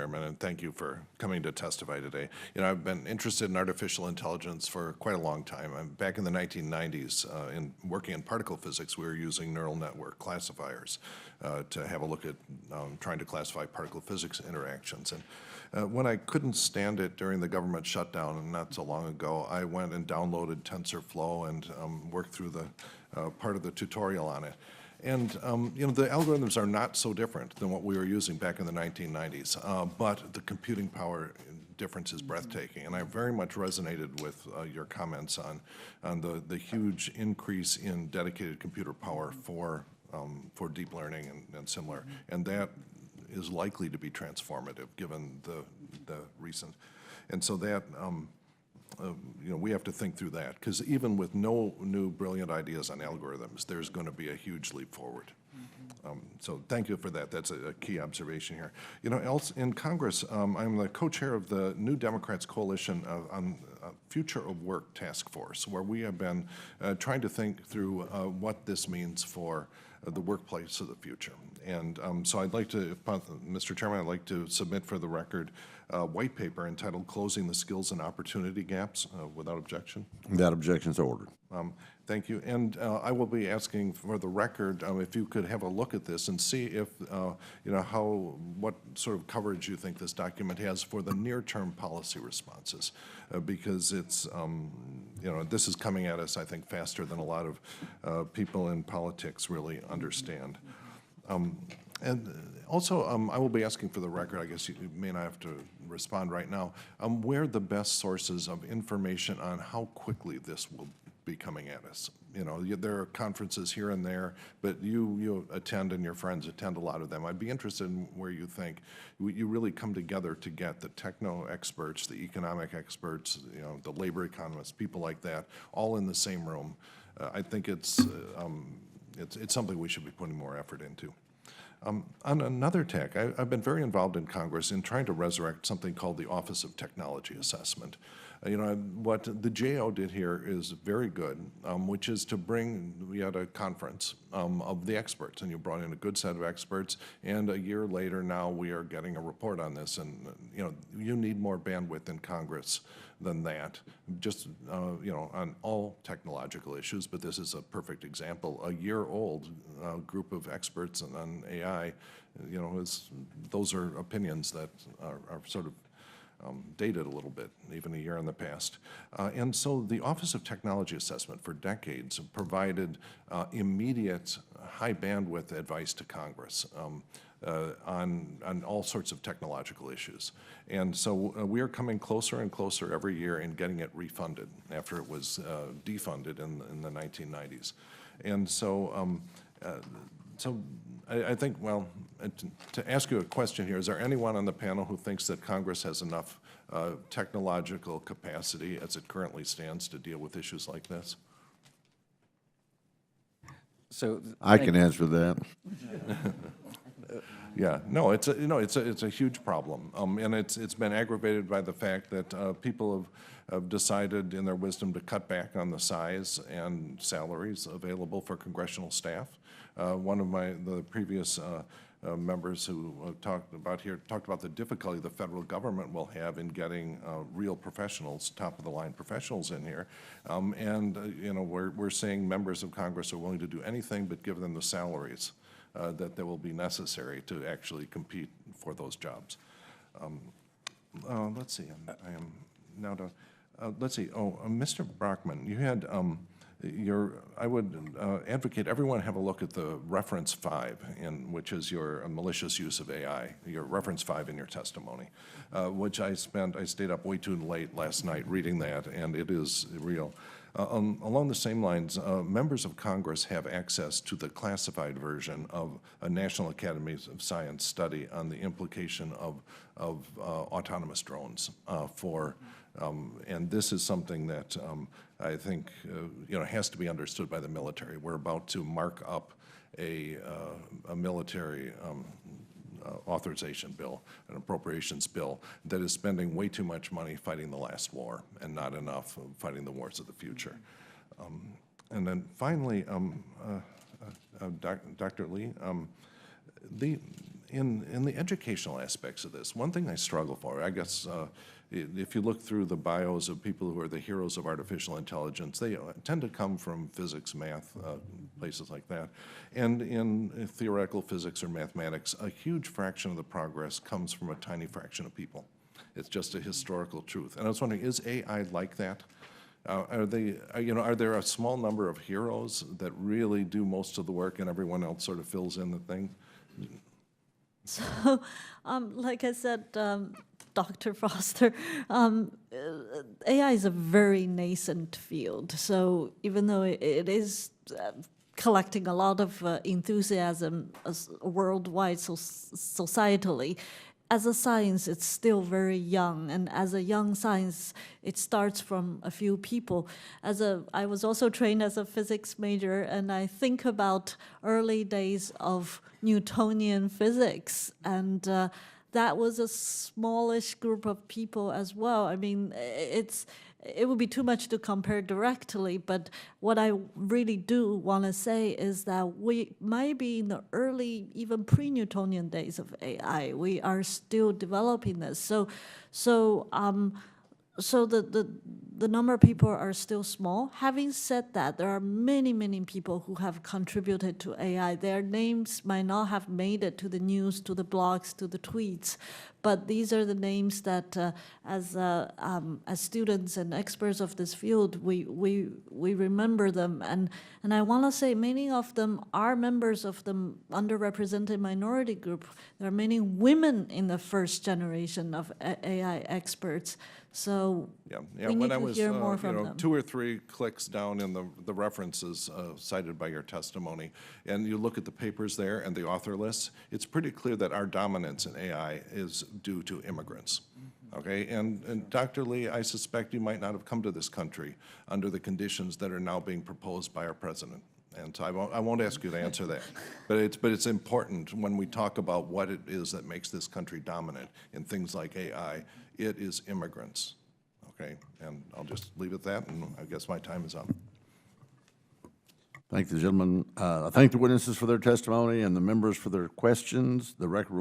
Chairman, and thank you for coming to testify today. You know, I've been interested in artificial intelligence for quite a long time. Back in the 1990s, in working in particle physics, we were using neural network classifiers to have a look at trying to classify particle physics interactions. And when I couldn't stand it during the government shutdown not so long ago, I went and downloaded TensorFlow and worked through the part of the tutorial on it. And you know, the algorithms are not so different than what we were using back in the 1990s, but the computing power difference is breathtaking. And I very much resonated with your comments on the huge increase in dedicated computer power for deep learning and similar. And that is likely to be transformative given the recent. And so that, you know, we have to think through that, because even with no new brilliant ideas on algorithms, there's going to be a huge leap forward. So thank you for that. That's a key observation here. You know, else in Congress, I'm the co-chair of the New Democrats Coalition on Future of Work Task Force, where we have been trying to think through what this means for the workplace of the future. And so I'd like to, Mr. Chairman, I'd like to submit for the record a white paper entitled Closing the Skills and Opportunity Gaps without objection. Without objection, so ordered. Thank you. And I will be asking for the record if you could have a look at this and see if, you know, what sort of coverage you think this document has for the near-term policy responses, because it's, you know, this is coming at us, I think, faster than a lot of people in politics really understand. And also, I will be asking for the record, I guess you may not have to respond right now, where the best sources of information on how quickly this will be coming at us. You know, there are conferences here and there, but you attend and your friends attend a lot of them. I'd be interested in where you think you really come together to get the techno experts, the economic experts, you know, the labor economists, people like that, all in the same room. I think it's something we should be putting more effort into. On another tack, I've been very involved in Congress in trying to resurrect something called the Office of Technology Assessment. You know, what the JO did here is very good, which is to bring, we had a conference of the experts, and you brought in a good set of experts, and a year later now we are getting a report on this, and you know, you need more bandwidth in Congress than that, just you know, on all technological issues, but this is a perfect example. A year-old group of experts on AI, you know, those are opinions that are sort of dated a little bit, even a year in the past. And so the Office of Technology Assessment for decades provided immediate high bandwidth advice to Congress on all sorts of technological issues. And so we are coming closer and closer every year in getting it refunded after it was defunded in the 1990s. And so I think, well, to ask you a question here, is there anyone on the panel who thinks that Congress has enough technological capacity as it currently stands to deal with issues like this? So I can answer that. Yeah, no, it's a huge problem, and it's been aggravated by the fact that people have decided in their wisdom to cut back on the size and salaries available for congressional staff. One of the previous members who talked about the difficulty the federal government will have in getting real professionals, top-of-the-line professionals in here. You know, we're seeing members of Congress are willing to do anything but give them the salaries that will be necessary to actually compete for those jobs. Let's see, I am now to, let's see, Mr. Brockman, you had I would advocate everyone have a look at the reference 5, which is your malicious use of AI, your reference 5 in your testimony, which I stayed up way too late last night reading that, and it is real. Along the same lines, members of Congress have access to the classified version of a National Academy of Science study on the implication of autonomous drones and this is something that I think you know, has to be understood by the military. We're about to mark up a military authorization bill, an appropriations bill, that is spending way too much money fighting the last war and not enough fighting the wars of the future. And then finally, Dr. Lee, in the educational aspects of this, one thing I struggle for, I guess, if you look through the bios of people who are the heroes of artificial intelligence, they tend to come from physics, math, places like that. And in theoretical physics or mathematics, a huge fraction of the progress comes from a tiny fraction of people. It's just a historical truth. And I was wondering, is AI like that? Are there a small number of heroes that really do most of the work and everyone else sort of fills in the thing? So, like I said, Dr. Foster, AI is a very nascent field. So even though it is collecting a lot of enthusiasm worldwide, societally, as a science, it's still very young, and as a young science, it starts from a few people. I was also trained as a physics major, and I think about early days of Newtonian physics, and that was a smallish group of people as well. I mean, it would be too much to compare directly, but what I really do want to say is that we might be in the early, even pre-Newtonian days of AI. We are still developing this. So the number of people are still small. Having said that, there are many, many people who have contributed to AI. Their names might not have made it to the news, to the blogs, to the tweets, but these are the names that, as students and experts of this field, we remember them. And I want to say many of them are members of the underrepresented minority group. There are many women in the first generation of AI experts. So we need when I to was, hear more from them. 2 or 3 clicks down in the references cited by your testimony, and you look at the papers there and the author lists, it's pretty clear that our dominance in AI is due to immigrants. Okay, and Dr. Lee, I suspect you might not have come to this country under the conditions that are now being proposed by our president. And so I won't ask you to answer that. But it's important when we talk about what it is that makes this country dominant in things like AI, it is immigrants. Okay, and I'll just leave it at that, and I guess my time is up. Thank the gentleman. I thank the witnesses for their testimony and the members for their questions. The record will